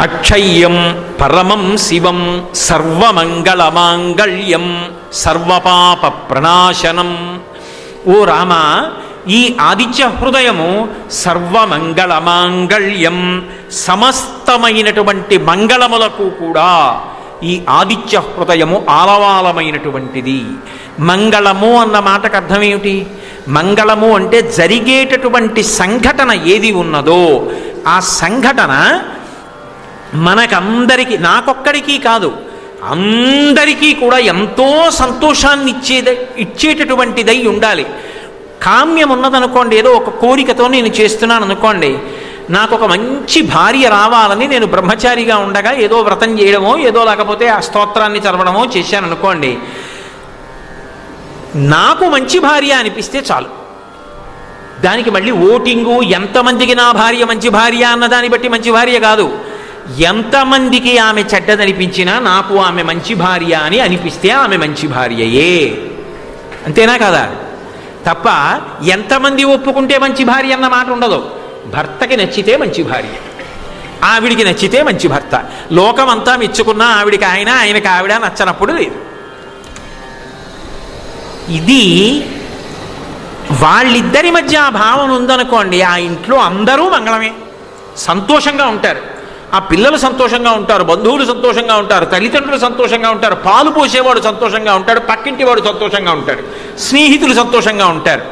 అక్షయ్యం పరమం శివం సర్వమంగళమాంగళ్యం సర్వపాప ప్రణాశనం. ఓ రామ, ఈ ఆదిత్య హృదయము సర్వమంగళమాంగళ్యం, సమస్తమైనటువంటి మంగళములకు కూడా ఈ ఆదిత్య హృదయము ఆలవాలమైనటువంటిది. మంగళము అన్న మాటకు అర్థం ఏమిటి? మంగళము అంటే జరిగేటటువంటి సంఘటన ఏది ఉన్నదో ఆ సంఘటన మనకందరికీ, నాకొక్కడికి కాదు, అందరికీ కూడా ఎంతో సంతోషాన్ని ఇచ్చేటటువంటిదై ఉండాలి. కామ్యం ఉన్నదనుకోండి, ఏదో ఒక కోరికతో నేను చేస్తున్నాను అనుకోండి, నాకు ఒక మంచి భార్య రావాలని నేను బ్రహ్మచారిగా ఉండగా ఏదో వ్రతం చేయడమో ఏదో లేకపోతే ఆ స్తోత్రాన్ని చదవడమో చేశాను అనుకోండి, నాకు మంచి భార్య అనిపిస్తే చాలు. దానికి మళ్ళీ ఓటింగు, ఎంతమందికి నా భార్య మంచి భార్య అన్నదాన్ని బట్టి మంచి భార్య కాదు, ఎంతమందికి ఆమె చెడ్డదనిపించినా నాకు ఆమె మంచి భార్య అని అనిపిస్తే ఆమె మంచి భార్యయే. అంతేనా కదా? తప్ప ఎంతమంది ఒప్పుకుంటే మంచి భార్య అన్న మాట ఉండదు. భర్తకి నచ్చితే మంచి భార్య, ఆవిడికి నచ్చితే మంచి భర్త. లోకమంతా మెచ్చుకున్నా ఆవిడికి ఆయన, ఆయనకి ఆవిడ నచ్చనప్పుడు లేదు. ఇది వాళ్ళిద్దరి మధ్య ఆ భావన ఉందనుకోండి, ఆ ఇంట్లో అందరూ మంగళమే, సంతోషంగా ఉంటారు. ఆ పిల్లలు సంతోషంగా ఉంటారు, బంధువులు సంతోషంగా ఉంటారు, తల్లిదండ్రులు సంతోషంగా ఉంటారు, పాలు పోసేవాడు సంతోషంగా ఉంటాడు, పక్కింటి వాడు సంతోషంగా ఉంటాడు, స్నేహితులు సంతోషంగా ఉంటారు.